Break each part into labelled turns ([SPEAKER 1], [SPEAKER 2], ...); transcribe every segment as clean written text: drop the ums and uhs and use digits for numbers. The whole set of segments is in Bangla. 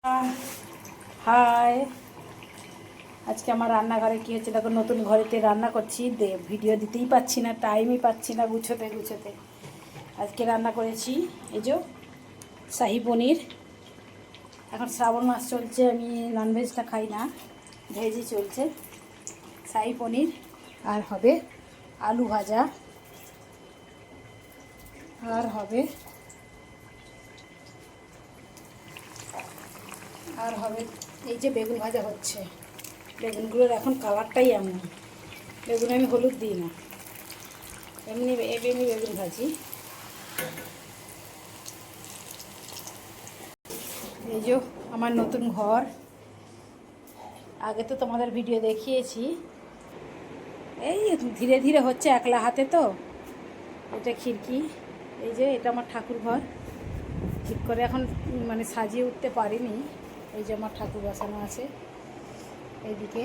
[SPEAKER 1] হাই, আজকে আমার রান্নাঘরে কী হচ্ছে দেখো। নতুন ঘরেতে রান্না করছি, ভিডিও দিতেই পাচ্ছি না, টাইমই পাচ্ছি না গুছোতে গুছোতে। আজকে রান্না করেছি এই যে শাহি পনির। এখন শ্রাবণ মাস চলছে, আমি ননভেজটা খাই না, ভেজই চলছে। শাহি পনির আর হবে আলু ভাজা, আর হবে এই যে বেগুন ভাজা হচ্ছে। বেগুনগুলোর এখন কালারটাই এমন। বেগুন আমি হলুদ দিই না, এমনি এমনি বেগুন ভাজি। এই যে আমার নতুন ঘর, আগে তো তোমাদের ভিডিও দেখিয়েছি। এই ধীরে ধীরে হচ্ছে, একলা হাতে তো। এটা খিড়কি, এই যে এটা আমার ঠাকুর ঘর। ঠিক করে এখন মানে সাজিয়ে উঠতে পারিনি। এই যে আমার ঠাকুর বসানো আছে এইদিকে,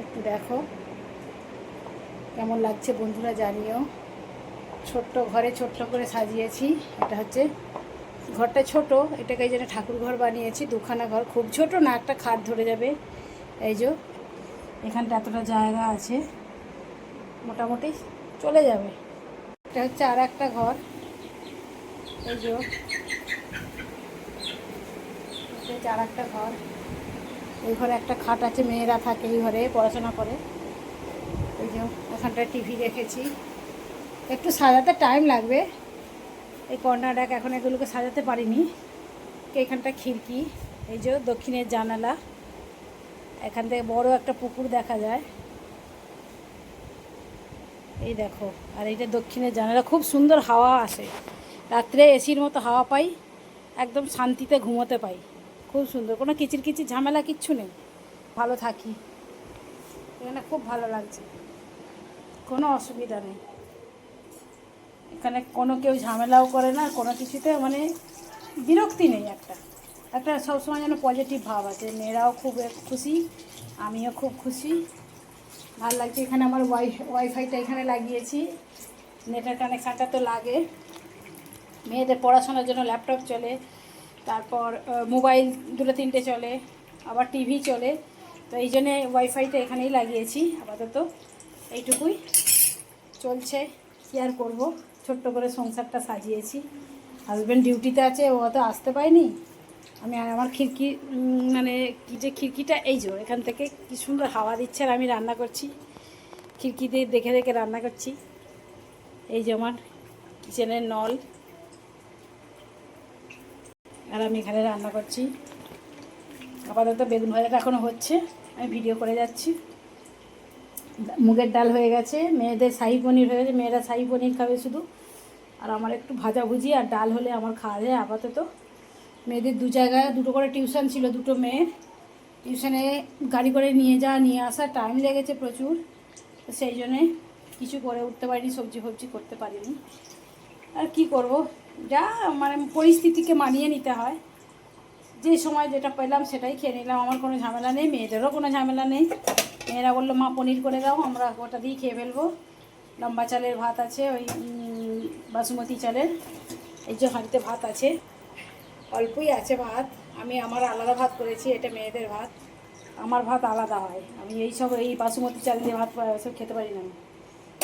[SPEAKER 1] একটু দেখো কেমন লাগছে বন্ধুরা জানিও। ছোট্ট ঘরে ছোট্ট করে সাজিয়েছি। এটা হচ্ছে ঘরটা ছোট, এটাকে এই জন্য ঠাকুর ঘর বানিয়েছি। দুখানা ঘর, খুব ছোট না, একটা খাট ধরে যাবে। এই যে এখানটা এতটা জায়গা আছে, মোটামুটি চলে যাবে। এটা হচ্ছে আর একটা ঘর। এই যে আর একটা ঘর, এই ঘরে একটা খাট আছে, মেয়েরা থাকে এই ঘরে, পড়াশোনা করে। এই যে এখানটায় টিভি রেখেছি। একটু সাজাতে টাইম লাগবে, এই কর্নারটাকে এখন এগুলোকে সাজাতে পারিনি। এখানটা খিড়কি, এই যে দক্ষিণের জানালা, এখান থেকে বড় একটা পুকুর দেখা যায়, এই দেখো। আর এইটা দক্ষিণের জানালা, খুব সুন্দর হাওয়া আসে রাত্রে, এসির মতো হাওয়া পাই, একদম শান্তিতে ঘুমোতে পাই। খুব সুন্দর, কোনো কিচির কিচির ঝামেলা কিচ্ছু নেই, ভালো থাকি এখানে, খুব ভালো লাগছে, কোনো অসুবিধা নেই। এখানে কোনো কেউ ঝামেলাও করে না, কোনো কিছুতে মানে বিরক্তি নেই। একটা একটা সবসময় যেন পজিটিভ ভাব আছে। মেয়েরাও খুব খুশি, আমিও খুব খুশি, ভালো লাগছে। এখানে আমার ওয়াইফাইটা এখানে লাগিয়েছি, নেটের কানেকশানটা তো লাগে। মেয়েদের পড়াশোনার জন্য ল্যাপটপ চলে, তারপর মোবাইল দুটো তিনটে চলে, আবার টিভি চলে। তো এই জন্যে ওয়াইফাইটা এখানেই লাগিয়েছি। আপাতত এইটুকুই চলছে, কী আর করবো। ছোট্ট করে সংসারটা সাজিয়েছি। হাজব্যান্ড ডিউটিতে আছে, ও তো আসতে পায়নি। আমি আমার খিড়কি মানে কি যে খিড়কিটা, এই যে এখান থেকে কী সুন্দর হাওয়া দিচ্ছে, আর আমি রান্না করছি খিড়কিতে দেখে দেখে রান্না করছি। এই যে আমার কিচেনের নল, আর আমি এখানে রান্না করছি। আপাতত বেগুন ভাজাটা এখনও হচ্ছে, আমি ভিডিও করে যাচ্ছি। মুগের ডাল হয়ে গেছে, মেয়েদের শাহি পনির হয়ে গেছে, মেয়েরা শাহি পনির খাবে শুধু। আর আমার একটু ভাজাভুজি আর ডাল হলে আমার খাওয়া যায় আপাতত। মেয়েদের দু জায়গায় দুটো করে টিউশন ছিল, দুটো মেয়ের টিউশনে গাড়ি করে নিয়ে যাওয়া নিয়ে আসা, টাইম লেগেছে প্রচুর। তো সেই জন্যে কিছু করে উঠতে পারিনি, সবজি ফবজি করতে পারিনি। আর কি করব, যা মানে পরিস্থিতিকে মানিয়ে নিতে হয়। যে সময় যেটা পেলাম সেটাই খেয়ে নিলাম, আমার কোনো ঝামেলা নেই, মেয়েদেরও কোনো ঝামেলা নেই। মেয়েরা বললো মা পনির করে দাও, আমরা ওটা দিয়ে খেয়ে ফেলবো। লম্বা চালের ভাত আছে, ওই বাসমতি চালের। এই যে হাঁড়িতে ভাত আছে, অল্পই আছে ভাত। আমি আমার আলাদা ভাত করেছি, এটা মেয়েদের ভাত, আমার ভাত আলাদা হয়। আমি এই বাসমতি চাল দিয়ে ভাত সব খেতে পারি না,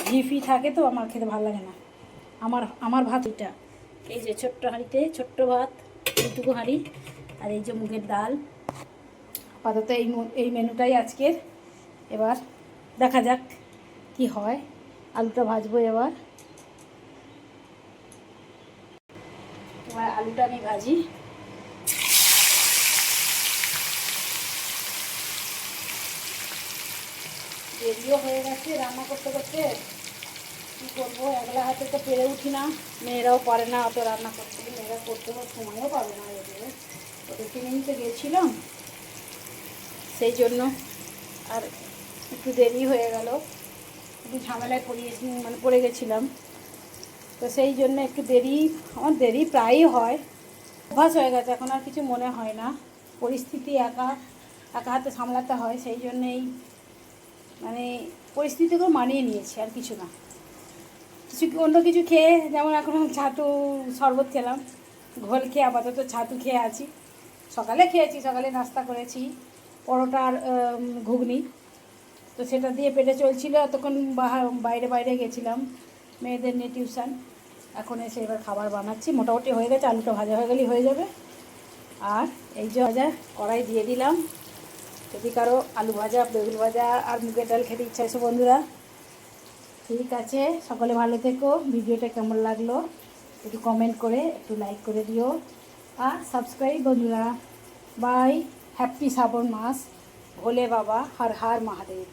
[SPEAKER 1] ঘি ফি থাকে তো আমার খেতে ভালো লাগে না। আমার ভাত এটা, এই যে ছোট্ট হাঁড়িতে ছোট্ট ভাত, এইটুকু হাঁড়ি। আর এই যে মুগের ডাল। আপাতত এই মেনুটাই আজকের। এবার দেখা যাক কি হয়। আলুটা ভাজবো এবার আলুটা আমি ভাজি। দেরিও হয়ে গেছে রান্না করতে করতে, কী করবো, একলা হাতে তো পেরে উঠি না। মেয়েরাও পারে না অত রান্না করতে, মেয়েরা করতে সময়ও পাবে না। ওদেরকে নিয়েই তো গেছিলাম, সেই জন্য আর একটু দেরি হয়ে গেল, একটু ঝামেলায় পড়ে গেছিলাম। তো সেই জন্য একটু আমার দেরি প্রায়ই হয়, অভ্যাস হয়ে গেছে, এখন আর কিছু মনে হয় না। পরিস্থিতি একা হাতে সামলাতে হয়, সেই জন্যেই মানে পরিস্থিতিকেও মানিয়ে নিয়েছি, আর কিছু না। অন্য কিছু খেয়ে, যেমন এখন ছাতু শরবত খেলাম, ঘোল খেয়ে আপাতত ছাতু খেয়ে আছি। সকালে খেয়েছি, সকালে নাস্তা করেছি পরোটা আর ঘুগনি, তো সেটা দিয়ে পেটে চলছিল। এতক্ষণ বাইরে বাইরে গেছিলাম মেয়েদের নিয়ে টিউশন। এখন এসে এবার খাবার বানাচ্ছি, মোটামুটি হয়ে গেছে, আলুটা ভাজা হয়ে গেলেই হয়ে যাবে। আর এই যে ভাজা কড়াই দিয়ে দিলাম, যদি কারো আলু ভাজা, বেগুন ভাজা আর মুগের ডাল খেতে ইচ্ছা আছে বন্ধুরা। ঠিক আছে, সকলে ভালো থেকো। ভিডিওটা কেমন লাগলো একটু কমেন্ট করে একটু লাইক করে দিও আর সাবস্ক্রাইব বন্ধুরা। বাই। হ্যাপি শ্রাবণ মাস। ভোলে বাবা হর হর মহাদেব।